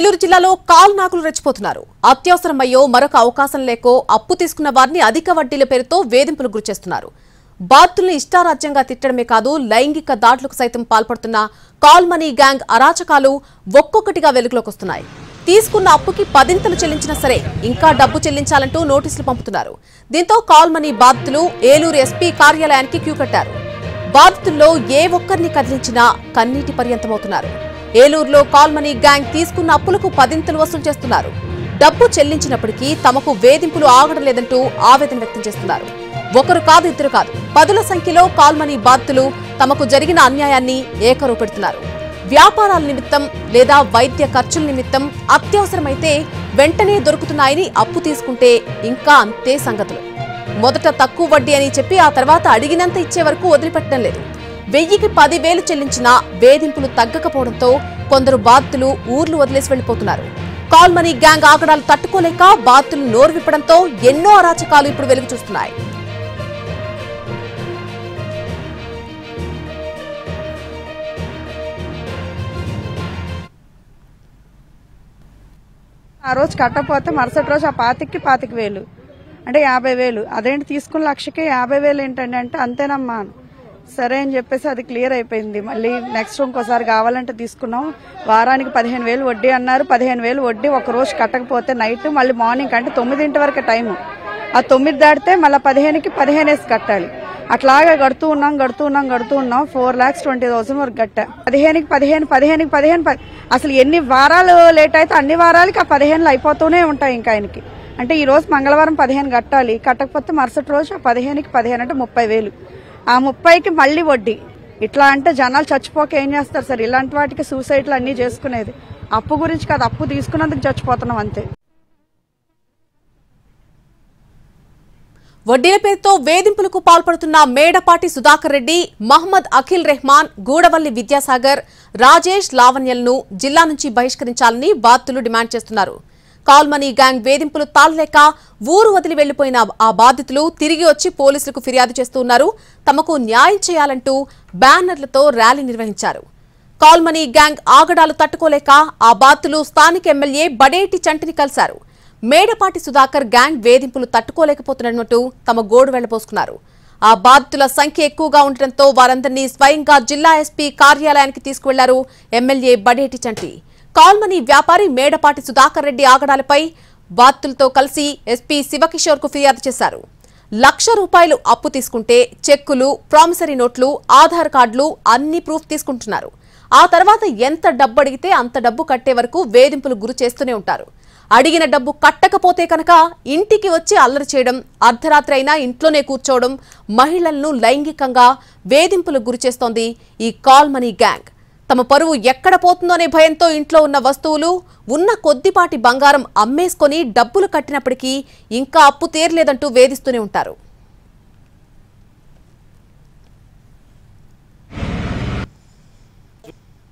ఏలూరు జిల్లాలో కాల్నాకులు రెచ్చిపోతున్నారు. అత్యవసరమయ్యో మరొక అవకాశం లేకో అప్పు తీసుకున్న వారిని అధిక వడ్డీల పేరుతో వేధింపులు గురిచేస్తున్నారు. బాధితుల్ని ఇష్టారాజ్యంగా తిట్టడమే కాదు, లైంగిక దాడులకు సైతం పాల్పడుతున్న కాల్ మనీ గ్యాంగ్ అరాచకాలు ఒక్కొక్కటిగా వెలుగులోకి వస్తున్నాయి. తీసుకున్న అప్పుకి పదింతలు చెల్లించినా సరే ఇంకా డబ్బు చెల్లించాలంటూ నోటీసులు పంపుతున్నారు. దీంతో కాల్ మనీ బాధితులు ఏలూరు ఎస్పీ కార్యాలయానికి క్యూ కట్టారు. బాధితుల్లో ఏ ఒక్కరిని కదిలించినా కన్నీటి పర్యంతమవుతున్నారు. ఏలూరులో కాల్ మనీ గ్యాంగ్ తీసుకున్న అప్పులకు పదింతలు వసూలు చేస్తున్నారు. డబ్బు చెల్లించినప్పటికీ తమకు వేధింపులు ఆగడం లేదంటూ ఆవేదన వ్యక్తం చేస్తున్నారు. ఒకరు కాదు, ఇద్దరు కాదు, పదుల సంఖ్యలో కాల్ మనీ బాధితులు తమకు జరిగిన అన్యాయాన్ని ఏకరువు పెడుతున్నారు. వ్యాపారాల నిమిత్తం లేదా వైద్య ఖర్చుల నిమిత్తం అత్యవసరమైతే వెంటనే దొరుకుతున్నాయని అప్పు తీసుకుంటే ఇంకా అంతే సంగతులు. మొదట తక్కువ వడ్డీ అని చెప్పి ఆ తర్వాత అడిగినంత ఇచ్చే వరకు వదిలిపెట్టడం లేదు. 1000కి 10,000 చెల్లించినా వేధింపులు తగ్గకపోవడంతో కొందరు బాధితులు ఊర్లు వదిలేసి వెళ్లిపోతున్నారు. కాల్ మనీ గ్యాంగ్ ఆగడాలు తట్టుకోలేక బాధితులు నోరు విప్పడంతో ఎన్నో అరాచకాలు ఇప్పుడు వెలుగు చూస్తున్నాయి. ఆ రోజు కట్టకపోతే మరుసటి రోజు ఆ 25,000 అంటే 50,000. అదేంటి తీసుకున్న లక్షకి 50,000 ఏంటండి అంటే అంతేనమ్మా సరే అని చెప్పేసి అది క్లియర్ అయిపోయింది. మళ్ళీ నెక్స్ట్ ఇంకోసారి కావాలంటే తీసుకున్నాం. వారానికి 15,000 వడ్డీ అన్నారు. 15,000 వడ్డీ ఒక రోజు కట్టకపోతే నైట్ మళ్ళీ మార్నింగ్ అంటే 9 వరకు టైము. ఆ 9 దాటితే మళ్ళీ 15కి 15 వేసి కట్టాలి. అట్లాగే గడుతూ ఉన్నాం 4,20,000 వరకు కట్టా. 15కి 15 అసలు ఎన్ని వారాలు లేట్ అయితే అన్ని వారాలకి ఆ 15 అయిపోతూనే ఉంటాయి. ఇంకా ఆయనకి అంటే ఈ రోజు మంగళవారం 15 కట్టాలి. కట్టకపోతే మరుసటి రోజు ఆ 15కి 15 అంటే 30,000. ఆ 30కి మళ్ళీ వడ్డీ. ఇట్లా అంటే జనాలు చచ్చిపోక ఏం చేస్తారు సార్? ఇలాంటి వాటికి సూసైడ్లు అన్నీ చేసుకునేది. అప్పు గురించి కాదు, అప్పు తీసుకున్నందుకు చచ్చిపోతున్నాం అంతే. వడ్డీల పేరుతో వేధింపులకు పాల్పడుతున్న మేడపాటి సుధాకర్ రెడ్డి, మహమ్మద్ అఖిల్ రెహమాన్, గూడవల్లి విద్యాసాగర్, రాజేష్, లావణ్యలను జిల్లా నుంచి బహిష్కరించాలని బాధితులు డిమాండ్ చేస్తున్నారు. కాల్ మనీ గ్యాంగ్ వేధింపులు తాళలేక ఊరు వదిలి వెళ్లిపోయిన ఆ బాధితులు తిరిగి వచ్చి పోలీసులకు ఫిర్యాదు చేస్తూ ఉన్నారు. తమకు న్యాయం చేయాలంటూ బ్యానర్లతో ర్యాలీ నిర్వహించారు. కాల్ మనీ గ్యాంగ్ ఆగడాలు తట్టుకోలేక ఆ బాధితులు స్థానిక ఎమ్మెల్యే బడేటి చంటిని కలిశారు. మేడపాటి సుధాకర్ గ్యాంగ్ వేధింపులు తట్టుకోలేకపోతున్నట్టు తమ గోడు వెళ్లబోసుకున్నారు. ఆ బాధితుల సంఖ్య ఎక్కువగా ఉండటంతో వారందరినీ స్వయంగా జిల్లా ఎస్పీ కార్యాలయానికి తీసుకువెళ్లారు ఎమ్మెల్యే బడేటి చంటి. కాల్ మనీ వ్యాపారి మేడపాటి సుధాకర్ రెడ్డి ఆగడాలపై బాధితులతో కలిసి ఎస్పీ శివకిషోర్ కు ఫిర్యాదు చేశారు. ₹1,00,000 అప్పు తీసుకుంటే చెక్కులు, ప్రామిసరీ నోట్లు, ఆధార్ కార్డులు అన్ని ప్రూఫ్ తీసుకుంటున్నారు. ఆ తర్వాత ఎంత డబ్బు అడిగితే అంత డబ్బు కట్టే వరకు వేధింపులు గురి చేస్తూనే ఉంటారు. అడిగిన డబ్బు కట్టకపోతే కనుక ఇంటికి వచ్చి అల్లరి చేయడం, అర్ధరాత్రి అయినా ఇంట్లోనే కూర్చోవడం, మహిళలను లైంగికంగా వేధింపులకు గురిచేస్తోంది ఈ కాల్ మనీ గ్యాంగ్. తమ పరువు ఎక్కడ పోతుందోనే భయంతో ఇంట్లో ఉన్న వస్తువులు, ఉన్న కొద్దిపాటి బంగారం అమ్మేసుకొని డబ్బులు కట్టినప్పటికీ ఇంకా అప్పు తీరలేదంటూ వేధిస్తూనే ఉంటారు.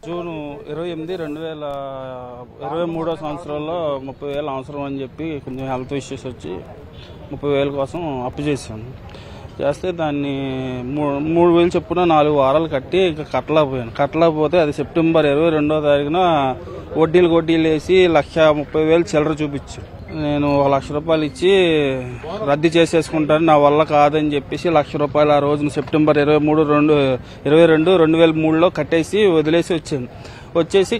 జూన్ 28, 2023 సంవత్సరంలో 30,000 అవసరం అని చెప్పి కొంచెం హెల్త్ ఇష్యూస్ వచ్చి 30,000 కోసం అప్పు చేశాను. చేస్తే దాన్ని 3,000 చొప్పున 4 వారాలు కట్టి ఇంకా కట్టలేకపోతే అది సెప్టెంబర్ 22వ తారీఖున వడ్డీలు వేసి ₹1,30,000 చిల్లర చూపించారు. నేను ₹1,00,000 ఇచ్చి రద్దు చేసేసుకుంటాను, నా వల్ల కాదని చెప్పేసి ₹1,00,000 ఆ రోజున సెప్టెంబర్ 22, 2003లో కట్టేసి వదిలేసి వచ్చేసి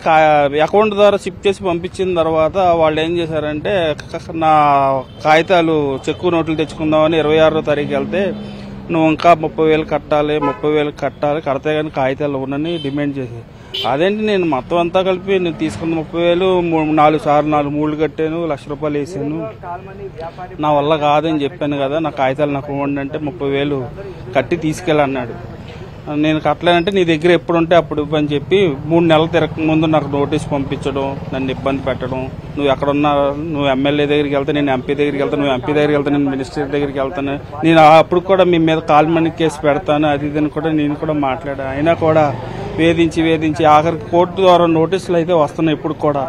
అకౌంట్ ద్వారా షిఫ్ట్ చేసి పంపించిన తర్వాత వాళ్ళు ఏం చేశారంటే నా కాగితాలు చెక్కు నోట్లు తెచ్చుకుందామని 26వ తారీఖు వెళ్తే నువ్వు ఇంకా 30,000 కట్టాలి కడితే కానీ కాగితాలు ఉండని డిమాండ్ చేశారు. అదేంటి నేను మొత్తం అంతా కలిపి నేను తీసుకున్న 30,000 4 సార్లు 4 మూళ్ళు కట్టాను, ₹1,00,000 వేసాను, నా వల్ల కాదని చెప్పాను కదా, నా కాగితాలు నాకు ఇవ్వండి అంటే 30,000 కట్టి తీసుకెళ్ళన్నాడు. నేను కట్టలేనంటే నీ దగ్గర ఎప్పుడు ఉంటే అప్పుడు అని చెప్పి 3 నెలలు తిరగక ముందు నాకు నోటీస్ పంపించడం, నన్ను ఇబ్బంది పెట్టడం. నువ్వు ఎక్కడున్నా, నువ్వు ఎమ్మెల్యే దగ్గరికి వెళ్తే నేను ఎంపీ దగ్గరికి వెళ్తాను, నువ్వు ఎంపీ దగ్గరికి వెళ్తే నేను మినిస్టర్ దగ్గరికి వెళ్తాను, నేను అప్పుడు కూడా మీ మీద కాల్ మనీ కేసు పెడతాను అది ఇదని కూడా నేను కూడా మాట్లాడా. అయినా కూడా వేధించి ఆఖరికి కోర్టు ద్వారా నోటీసులు అయితే వస్తున్నాయి ఇప్పుడు కూడా.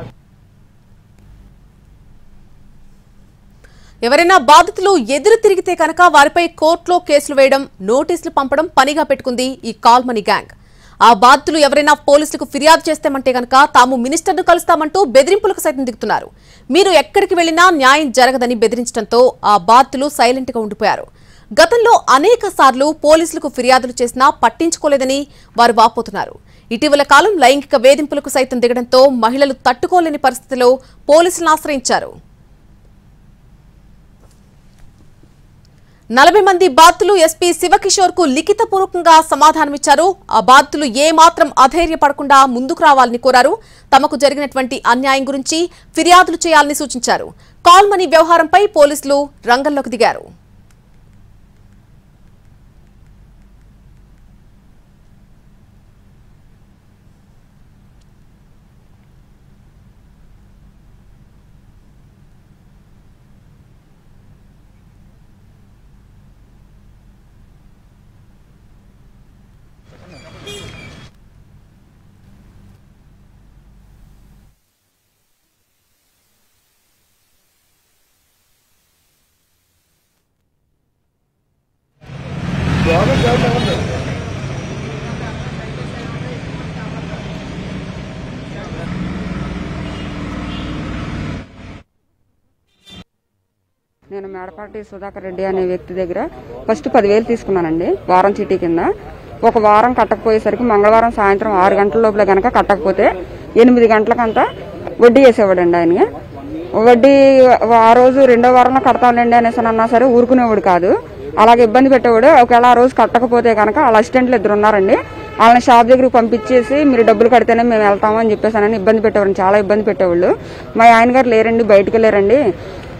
ఎవరైనా బాధితులు ఎదురు తిరిగితే కనుక వారిపై కోర్టులో కేసులు వేయడం, నోటీసులు పంపడం పనిగా పెట్టుకుంది ఈ కాల్ మనీ గ్యాంగ్. ఆ బాధితులు ఎవరైనా పోలీసులకు ఫిర్యాదు చేస్తామంటే గనక తాము మినిస్టర్ను కలుస్తామంటూ బెదిరింపులకు సైతం దిగుతున్నారు. మీరు ఎక్కడికి వెళ్లినా న్యాయం జరగదని బెదిరించడంతో ఆ బాధితులు సైలెంట్ గా ఉండిపోయారు. గతంలో అనేక సార్లు పోలీసులకు ఫిర్యాదులు చేసినా పట్టించుకోలేదని వారు వాపోతున్నారు. ఇటీవల కాలం లైంగిక వేధింపులకు సైతం దిగడంతో మహిళలు తట్టుకోలేని పరిస్థితిలో పోలీసులను ఆశ్రయించారు. 40 మంది బాధితులు ఎస్పీ శివకిషోర్ కు లిఖితపూర్వకంగా సమాధానమిచ్చారు. ఆ బాధితులు ఏమాత్రం అధైర్యపడకుండా ముందుకు రావాలని కోరారు. తమకు జరిగినటువంటి అన్యాయం గురించి ఫిర్యాదులు చేయాలని సూచించారు. కాల్ మనీ వ్యవహారంపై పోలీసులు రంగంలోకి దిగారు. నేను మేడపాటి సుధాకర్ రెడ్డి అనే వ్యక్తి దగ్గర ఫస్ట్ 10,000 తీసుకున్నానండి వారం చీటీ కింద. ఒక వారం కట్టకపోయేసరికి మంగళవారం సాయంత్రం 6 గంటల లోపల గనక కట్టకపోతే 8 గంటలకంతా వడ్డీ వేసేవాడండి ఆయన. వడ్డీ ఆ రోజు 2వ వారంలో కడతానండి అనేసి అన్నా సరే ఊరుకునేవాడు కాదు. అలాగే ఇబ్బంది పెట్టేవాడు. ఒకవేళ ఆ రోజు కట్టకపోతే కనుక వాళ్ళ అసిస్టెంట్లు 2 ఉన్నారండి, వాళ్ళని షాప్ దగ్గరికి పంపించేసి మీరు డబ్బులు కడితేనే మేము వెళ్తాము అని చెప్పేసానని ఇబ్బంది పెట్టేవారు. చాలా ఇబ్బంది పెట్టేవాళ్ళు. మా ఆయన గారు లేరండి, బయటకు వెళ్ళారండి,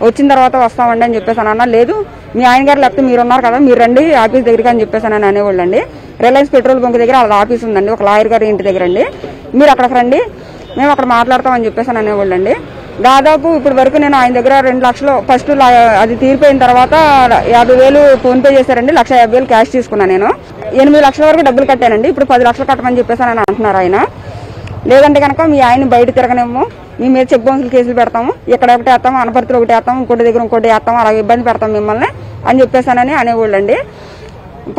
వచ్చిన తర్వాత వస్తామండి అని చెప్పేసాను. అన్న లేదు మీ ఆయన గారు లేకపోతే మీరు ఉన్నారు కదా మీరు రండి ఆఫీస్ దగ్గరికి అని చెప్పేసానని అనేవాళ్ళు అండి. రిలయన్స్ పెట్రోల్ బంక్ దగ్గర వాళ్ళ ఆఫీస్ ఉందండి, ఒక లాయర్ గారి ఇంటి దగ్గర అండి, మీరు అక్కడికి రండి మేము అక్కడ మాట్లాడతామని చెప్పేసాను అనేవాళ్ళు అండి. దాదాపు ఇప్పటి వరకు నేను ఆయన దగ్గర 2 లక్షలు ఫస్ట్ అది తీరిపోయిన తర్వాత 50,000 ఫోన్ పే చేశారండి, 1,50,000 క్యాష్ తీసుకున్నాను. నేను 8 లక్షల వరకు డబ్బులు కట్టానండి. ఇప్పుడు 10 లక్షలు కట్టమని చెప్పేసానని అంటున్నారు ఆయన. లేదంటే కనుక మీ ఆయన బయట తిరగనేమో, మీ మీద చెక్ బౌన్సులు కేసులు పెడతాము, ఇక్కడ ఒకటి వేస్తాము, అనపర్తిలో ఒకటి వేస్తాము, ఇంకోటి దగ్గర ఇంకోటి వేస్తాము, అలాగే ఇబ్బంది పెడతాం మిమ్మల్ని అని చెప్పేసానని అనేవాళ్ళు అండి.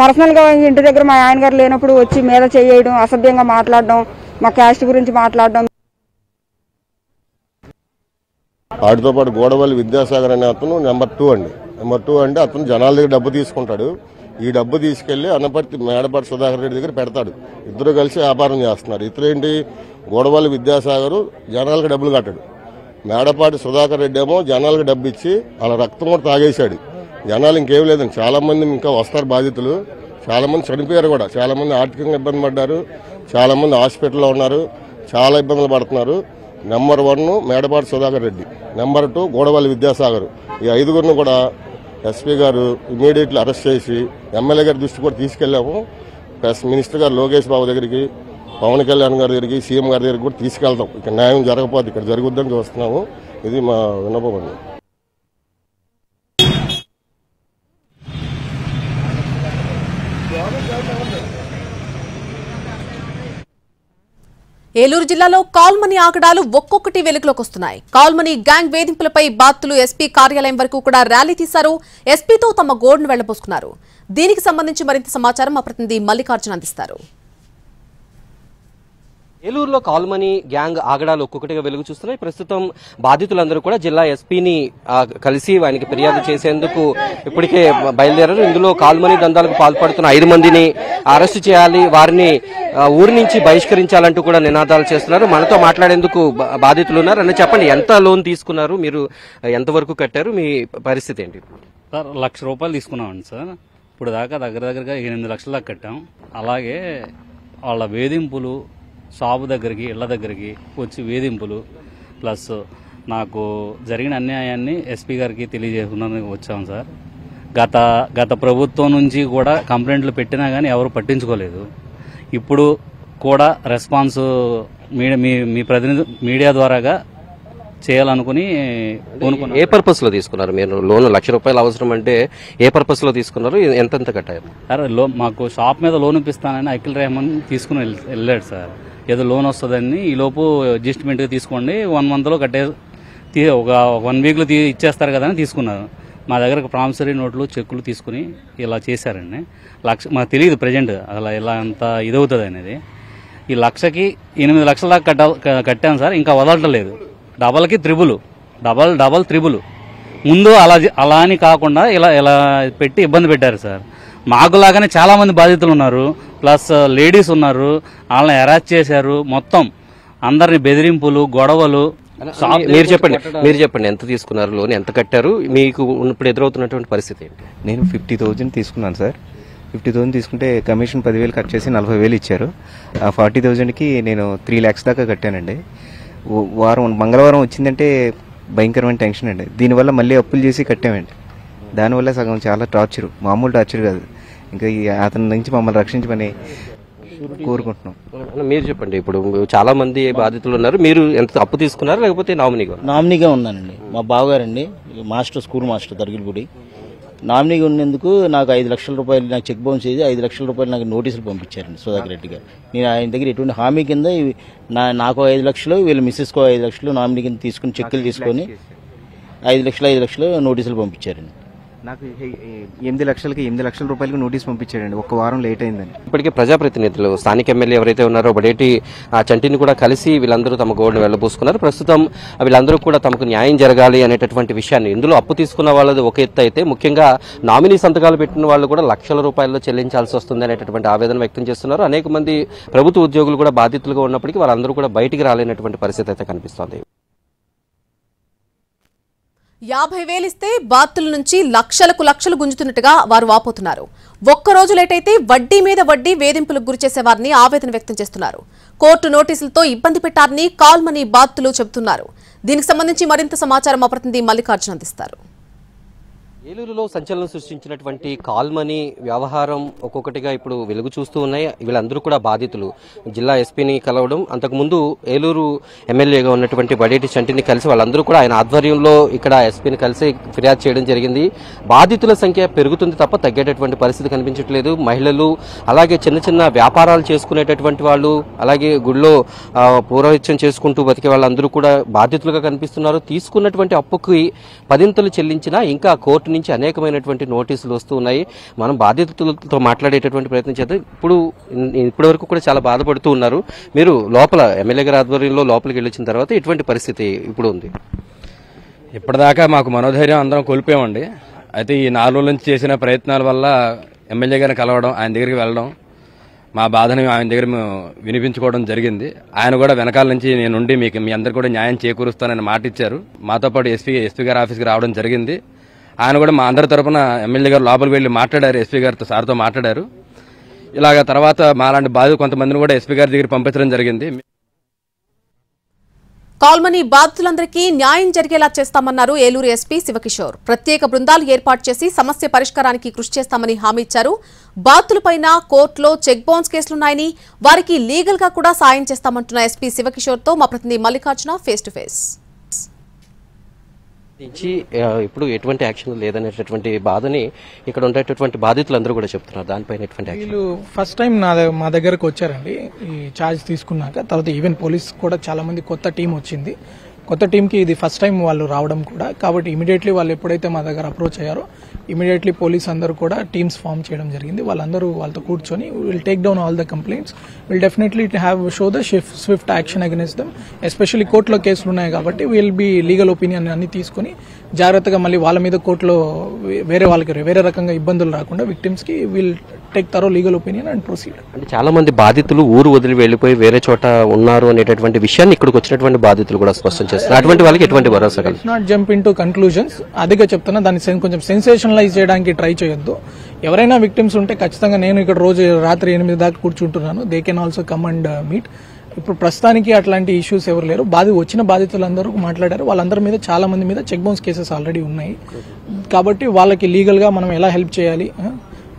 పర్సనల్ గా ఇంటి దగ్గర మా ఆయన గారు లేనప్పుడు వచ్చి మీద చేయడం, అసభ్యంగా మాట్లాడడం, మా క్యాస్ట్ గురించి మాట్లాడడం. వాటితో పాటు గోడవల్లి విద్యాసాగర్ అనే అతను నెంబర్ 2 అండి. నెంబర్ 2 అంటే అతను జనాల దగ్గర డబ్బు తీసుకుంటాడు. ఈ డబ్బు తీసుకెళ్లి అన్నపర్తి మేడపాటి సుధాకర్ రెడ్డి దగ్గర పెడతాడు. ఇద్దరు కలిసి వ్యాపారం చేస్తున్నారు. ఇతరేంటి గోడవల్లి విద్యాసాగర్ జనాలకు డబ్బులు కట్టాడు. మేడపాటి సుధాకర్ రెడ్డి ఏమో జనాలకు డబ్బు ఇచ్చి వాళ్ళ రక్తం కూడా తాగేశాడు. జనాలు ఇంకేం లేదండి, చాలా మంది ఇంకా వస్తారు బాధితులు, చాలా మంది చనిపోయారు కూడా, చాలా మంది ఆర్థికంగా ఇబ్బంది పడ్డారు, చాలా మంది హాస్పిటల్లో ఉన్నారు, చాలా ఇబ్బందులు పడుతున్నారు. Number 1 Medapati Sudhakar Reddy, number 2 Gudavalli Vidyasagar. ఈ 5గురిని కూడా ఎస్పీ గారు ఇమీడియట్లీ అరెస్ట్ చేసి ఎమ్మెల్యే గారి దృష్టి కూడా తీసుకెళ్లాము. ప్లస్ మినిస్టర్ గారు లోకేష్ బాబు దగ్గరికి, పవన్ కళ్యాణ్ గారి దగ్గరికి, సీఎం గారి దగ్గరికి కూడా తీసుకెళ్తాం. ఇక్కడ న్యాయం జరగకపోతే ఇక్కడ జరుగుద్దని చూస్తున్నాము. ఇది మా విన్నపం అండి. ఏలూరు జిల్లాలో కాల్ మనీ ఆగడాలు ఒక్కొక్కటి వెలుగులోకి వస్తున్నాయి. కాల్ మనీ గ్యాంగ్ వేధింపులపై బాధితులు ఎస్పీ కార్యాలయం వరకు కూడా ర్యాలీ తీశారు. ఎస్పీతో తమ గోడును వెళ్లబోసుకున్నారు. దీనికి సంబంధించి మరింత సమాచారం మా ప్రతినిధి మల్లికార్జున అందిస్తారు. ఏలూరులో కాల్ మనీ గ్యాంగ్ ఆగడాలు ఒక్కొక్కటిగా వెలుగు చూస్తున్నాయి. ప్రస్తుతం బాధితులందరూ కూడా జిల్లా ఎస్పీని కలిసి ఆయనకి ఫిర్యాదు చేసేందుకు ఇప్పటికే బయలుదేరారు. ఇందులో కాల్ మనీ దందాలకు పాల్పడుతున్న 5 మందిని అరెస్టు చేయాలి, వారిని ఊరి నుంచి బహిష్కరించాలంటూ కూడా నినాదాలు చేస్తున్నారు. మనతో మాట్లాడేందుకు బాధితులు ఉన్నారు. అని చెప్పండి, ఎంత లోన్ తీసుకున్నారు, మీరు ఎంతవరకు కట్టారు, మీ పరిస్థితి ఏంటి? సార్, 1,00,000 రూపాయలు తీసుకున్నామండి సార్. ఇప్పుడు దాకా దగ్గరగా 8 లక్షల దాకా కట్టాం. అలాగే వాళ్ళ వేధింపులు, షాపు దగ్గరికి, ఇళ్ల దగ్గరికి వచ్చి వేధింపులు, ప్లస్ నాకు జరిగిన అన్యాయాన్ని ఎస్పీ గారికి తెలియజేసుకున్నానికి వచ్చాం సార్. గత ప్రభుత్వం నుంచి కూడా కంప్లైంట్లు పెట్టినా కానీ ఎవరు పట్టించుకోలేదు. ఇప్పుడు కూడా రెస్పాన్స్ మీ ప్రతినిధి మీడియా ద్వారాగా చేయాలనుకుని ఏ పర్పస్ లో తీసుకున్నారు మీరు లోన్? 1,00,000 రూపాయలు అవసరం అంటే ఏ పర్పస్ లో తీసుకున్నారు, ఎంత కట్టారు? అరే మాకు షాప్ మీద లోన్ ఇప్పిస్తానని అఖిల్ రెహమాన్ తీసుకుని వెళ్ళాడు సార్. ఏదో లోన్ వస్తుందని ఈ లోపు అడ్జస్ట్మెంట్గా తీసుకోండి, 1 మంత్లో ఒక 1 వీక్లో ఇచ్చేస్తారు కదా అని తీసుకున్నారు. మా దగ్గర ప్రామిసరీ నోట్లు, చెక్కులు తీసుకుని ఇలా చేశారండి. మాకు తెలియదు ప్రజెంట్ అలా ఇలా అంత ఇదవుతుంది అనేది. ఈ లక్షకి 8 లక్షల దాకా కట్టాను సార్. ఇంకా వదలట్లేదు. డబల్కి డబల్ త్రిబుల్. ముందు అలా అని కాకుండా ఇలా పెట్టి ఇబ్బంది పెట్టారు సార్. మాకు లాగానే చాలా మంది బాధితులు ఉన్నారు, ప్లస్ లేడీస్ ఉన్నారు. వాళ్ళని హెరాస్ చేశారు. మొత్తం అందరిని బెదిరింపులు, గొడవలు. మీరు చెప్పండి ఎంత తీసుకున్నారు లోన్, ఎంత కట్టారు, మీకు ఇప్పుడు ఎదురవుతున్నటువంటి పరిస్థితి ఏంటి? నేను 50,000 తీసుకున్నాను సార్. 50,000 తీసుకుంటే కమిషన్ 10,000 కట్ చేసి 40,000 ఇచ్చారు. ఆ 40,000కి నేను 3 lakhs దాకా కట్టానండి. మంగళవారం వచ్చిందంటే భయంకరమైన టెన్షన్ అండి. దీనివల్ల మళ్ళీ అప్పులు చేసి కట్టామండి. దానివల్ల సగం చాలా టార్చర్, మామూలు టార్చర్ కాదు. ఇంకా అతని నుంచి మమ్మల్ని రక్షించమని కోరుకుంటున్నాం. మీరు చెప్పండి, ఇప్పుడు చాలా మంది బాధితులు ఉన్నారు. మీరు ఎంత అప్పు తీసుకున్నారు, లేకపోతే నామినీగా ఉన్నానండి. మా బావగారండి స్కూల్ మాస్టర్ దర్గిలగుడి. నామినీగా ఉన్నందుకు నాకు 5 లక్షల రూపాయలు నాకు చెక్ బౌన్స్ చేసి 5 లక్షల రూపాయలు నాకు నోటీసులు పంపించారండి సుధాకర్ రెడ్డి గారు. నేను ఆయన దగ్గర ఎటువంటి హామీ కింద నాకు 5 లక్షలు, వీళ్ళ మిస్సెస్కో 5 లక్షలు నామినీ కింద తీసుకుని చెక్కులు తీసుకొని 5 లక్షలు నోటీసులు పంపించారండి. నాకు 8 లక్షల రూపాయలకు నోటీస్ పంపించాడండి. ఒక వారం లేట్ అయిందండి. ఇప్పటికే ప్రజాప్రతినిధులు, స్థానిక ఎమ్మెల్యే ఎవరైతే ఉన్నారో బడేటి చంటిని కూడా కలిసి వీళ్ళందరూ తమ గోడును వెళ్లబోసుకున్నారు. ప్రస్తుతం వీళ్ళందరూ కూడా తమకు న్యాయం జరగాలి అనేటటువంటి విషయాన్ని, ఇందులో అప్పు తీసుకున్న వాళ్ళది ఒక ఎత్తు అయితే, ముఖ్యంగా నామినీ సంతకాలు పెట్టిన వాళ్ళు కూడా లక్షల రూపాయల్లో చెల్లించాల్సి వస్తుంది అనేటటువంటి ఆవేదన వ్యక్తం చేస్తున్నారు. అనేక మంది ప్రభుత్వ ఉద్యోగులు కూడా బాధితులుగా ఉన్నప్పటికీ వాళ్ళందరూ కూడా బయటికి రాలేనటువంటి పరిస్థితి అయితే కనిపిస్తోంది. 50,000 ఇస్తే బాధితుల నుంచి లక్షలు గుంజుతున్నట్టుగా వారు వాపోతున్నారు. ఒక్కరోజు లేట్ అయితే వడ్డీ మీద వడ్డీ వేధింపులకు గురిచేసేవారిని ఆవేదన వ్యక్తం చేస్తున్నారు. కోర్టు నోటీసులతో ఇబ్బంది పెట్టారని కాల్మనీ బాధితులు చెబుతున్నారు. దీనికి సంబంధించి మరింత సమాచారం మా ప్రతినిధి మల్లికార్జున అందిస్తారు. ఏలూరులో సంచలనం సృష్టించినటువంటి కాల్మనీ వ్యవహారం ఒక్కొక్కటిగా ఇప్పుడు వెలుగు చూస్తూ ఉన్నాయి. వీళ్ళందరూ కూడా బాధితులు. జిల్లా ఎస్పీని కలవడం, అంతకుముందు ఏలూరు ఎమ్మెల్యేగా ఉన్నటువంటి బడేటి చంటిని కలిసి వాళ్ళందరూ కూడా ఆయన ఆధ్వర్యంలో ఇక్కడ ఎస్పీని కలిసి ఫిర్యాదు చేయడం జరిగింది. బాధితుల సంఖ్య పెరుగుతుంది తప్ప తగ్గేటటువంటి పరిస్థితి కనిపించట్లేదు. మహిళలు, అలాగే చిన్న చిన్న వ్యాపారాలు చేసుకునేటటువంటి వాళ్ళు, అలాగే గుళ్ళో పౌరోహిత్యం చేసుకుంటూ బతికే వాళ్ళందరూ కూడా బాధితులుగా కనిపిస్తున్నారు. తీసుకున్నటువంటి అప్పుకి 10ంతలు చెల్లించినా ఇంకా కోర్టు నుంచి అనేకమైనటువంటి నోటీసులు వస్తూ ఉన్నాయి. మనం బాధితులతో మాట్లాడేటటువంటి ప్రయత్నం చేద్దాం. ఇప్పటి వరకు కూడా చాలా బాధపడుతూ ఉన్నారు. మీరు లోపల ఎమ్మెల్యే గారి ఆధ్వర్యంలో లోపలికి వెళ్ళొచ్చిన తర్వాత ఎటువంటి పరిస్థితి ఇప్పుడు ఉంది? ఇప్పటిదాకా మాకు మనోధైర్యం అందరం కోల్పోయామండి. అయితే ఈ 4 రోజుల నుంచి చేసిన ప్రయత్నాల వల్ల ఎమ్మెల్యే గారిని కలవడం, ఆయన దగ్గరికి వెళ్ళడం, మా బాధని ఆయన దగ్గర వినిపించుకోవడం జరిగింది. ఆయన కూడా వెనకాల నుంచి నేనుండి మీ అందరు కూడా న్యాయం చేకూరుస్తానని మాట ఇచ్చారు. మాతో పాటు ఎస్పీ గారి ఆఫీస్కి రావడం జరిగింది. ఆయన కూడా మా అందరి తరఫున ఎమ్మెల్యే గారు లోపలికి వెళ్లి మాట్లాడారు, ఎస్పీ గారితో, సార్తో మాట్లాడారు. ఇలాగ తర్వాత మాలాంటి బాధితులు కొంతమందిని కూడా ఎస్పీ గారి దగ్గర పంపించడం జరిగింది. కాల్మనీ బాధితులందరికీ న్యాయం జరిగేలా చేస్తామన్నారు ఏలూరు ఎస్పీ శివకిషోర్. ప్రత్యేక బృందాలు ఏర్పాటు చేసి సమస్య పరిష్కారానికి కృషి చేస్తామని హామీ ఇచ్చారు. బాధితులపైన కోర్టులో చెక్ బౌన్స్ కేసులున్నాయని, వారికి లీగల్ గా కూడా సాయం చేస్తామంటున్న ఎస్పీ శివకిషోర్ తో మా ప్రతినిధి మల్లికార్జున ఫేస్ టు ఫేస్. నుంచి ఇప్పుడు ఎటువంటి యాక్షన్ లేదనేటటువంటి బాధని ఇక్కడ ఉండేటటువంటి బాధితులందరూ కూడా చెప్తున్నారు. దానిపైన ఎటువంటి యాక్షన్? ఫస్ట్ టైం మా దగ్గరకు వచ్చారండి ఈ ఛార్జ్ తీసుకున్నాక. తర్వాత ఈవెన్ పోలీస్ కూడా చాలా మంది కొత్త టీం వచ్చింది. కొత్త టీంకి ఇది ఫస్ట్ టైం వాళ్ళు రావడం కూడా. కాబట్టి ఇమీడియట్లీ వాళ్ళు ఎప్పుడైతే మా దగ్గర అప్రోచ్ అయ్యారో ఇమీడియట్లీ పోలీస్ అందరూ కూడా టీమ్స్ ఫామ్ చేయడం జరిగింది. వాళ్ళందరూ వాళ్ళతో కూర్చొని will take down all the complaints, will definitely show the swift action against them. Especially కోర్టులో కేసులు ఉన్నాయి కాబట్టి విల్ బి లీగల్ ఒపీనియన్ అన్ని తీసుకుని జాగ్రత్తగా మళ్ళీ వాళ్ళ మీద కోర్టులో వేరే రకంగా ఇబ్బందులు రాకుండా విక్టిమ్స్ కి will take thorough legal opinion and proceed. అంటే చాలా మంది బాధితులు ఊరు వదిలి వెళ్లిపోయి వేరే చోట ఉన్నారు అనేటటువంటి విషయాన్ని ఇక్కడికి వచ్చినటువంటి బాధితులు కూడా స్పష్టం చేస్తారు. అటువంటి వాళ్ళకి ఎటువంటి భరోసా కలదు? Not jump in to conclusions. అదిగా చెప్తున్నా, దాన్ని కొంచెం సెన్సేషనలైజ్ చేయడానికి ట్రై చేయొద్దు. ఎవరైనా విక్టిమ్స్ ఉంటే ఖచ్చితంగా, నేను ఇక్కడ రోజు రాత్రి 8 దాకా కూర్చుంటున్నాను, they can also come and meet. ఇప్పుడు ప్రస్తుతానికి అట్లాంటి ఇష్యూస్ ఎవరు లేరు. వచ్చిన బాధితులందరూ మాట్లాడారు. వాళ్ళందరి మీద, చాలా మంది మీద చెక్ బౌన్స్ కేసెస్ ఆల్రెడీ ఉన్నాయి. కాబట్టి వాళ్ళకి లీగల్ గా మనం ఎలా హెల్ప్ చేయాలి,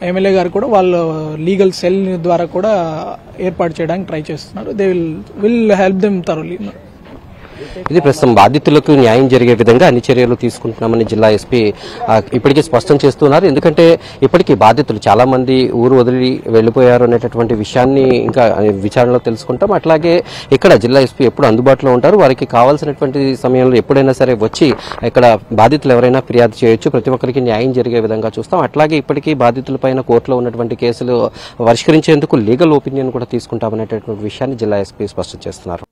ఎమ్మెల్యే గారు కూడా వాళ్ళ లీగల్ సెల్ ద్వారా కూడా ఏర్పాటు చేయడానికి ట్రై చేస్తున్నారు. They will help them thoroughly. ఇది ప్రస్తుతం బాధితులకు న్యాయం జరిగే విధంగా అన్ని చర్యలు తీసుకుంటున్నామని జిల్లా ఎస్పీ ఇప్పటికీ స్పష్టం చేస్తున్నారు. ఎందుకంటే ఇప్పటికీ బాధితులు చాలా మంది ఊరు వదిలి వెళ్లిపోయారు అనేటటువంటి విషయాన్ని ఇంకా విచారణలో తెలుసుకుంటాం. అట్లాగే ఇక్కడ జిల్లా ఎస్పీ ఎప్పుడు అందుబాటులో ఉంటారు, వారికి కావాల్సినటువంటి సమయంలో ఎప్పుడైనా సరే వచ్చి ఇక్కడ బాధితులు ఎవరైనా ఫిర్యాదు చేయొచ్చు, ప్రతి ఒక్కరికి న్యాయం జరిగే విధంగా చూస్తాం. అట్లాగే ఇప్పటికీ బాధితులపైన కోర్టులో ఉన్నటువంటి కేసులు పరిష్కరించేందుకు లీగల్ ఒపీనియన్ కూడా తీసుకుంటామనేటటువంటి విషయాన్ని జిల్లా ఎస్పీ స్పష్టం చేస్తున్నారు.